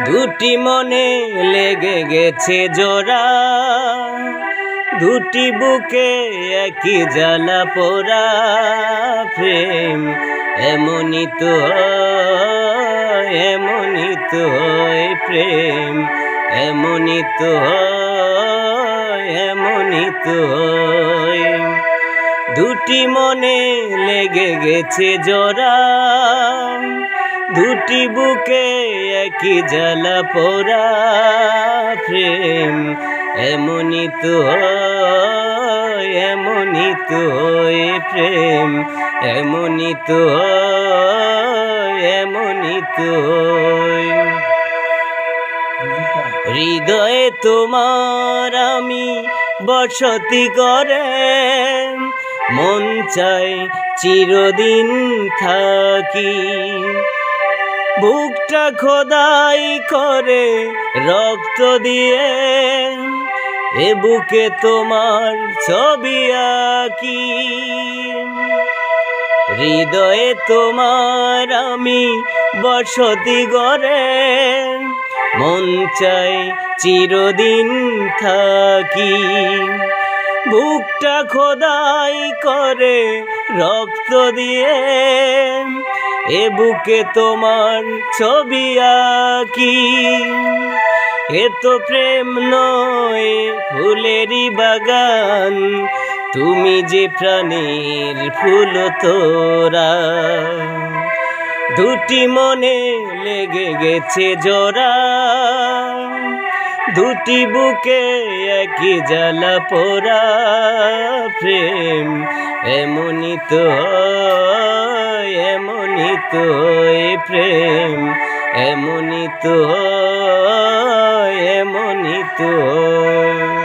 দুটি মনে লেগে গেছে জোড়া, দুটি বুকে একই জ্বালা পোড়া। প্রেম এমনই তো হয়, এমনই তো হয় প্রেম, এমনই তো হয়, এমনই তো হয়। দুটি মনে লেগে গেছে জোড়া, দুটি বুকে একই জ্বালা পোড়া। প্রেম এমনই তো হয়, এমনই তো হয় প্রেম, এমনই তো হয়, এমনই তো হয়। হৃদয়ে তোমার আমি বসতি করে, মন চাই চিরদিন থাকি। বুকটা খোদাই করে রক্ত দিয়ে, এ বুকে তোমার ছবি আঁকি। হৃদয়ে তোমার আমি বসতি গড়ে, মন চাই চিরদিন থাকি। বুকটা খোদাই করে রক্ত দিয়ে, এ বুকে তোমার ছবি আঁকি। এ তো প্রেম নয় ফুলেরই বাগান, তুমি যে প্রাণের ফুল তোরা। দুটি মনে লেগে গেছে জোড়া, দুটি বুকে একই জ্বালা পোড়া। প্রেম এমনই তো হয়, এমনই তো হয় প্রেম, এমনই তো হয়, এমনই তো হয়।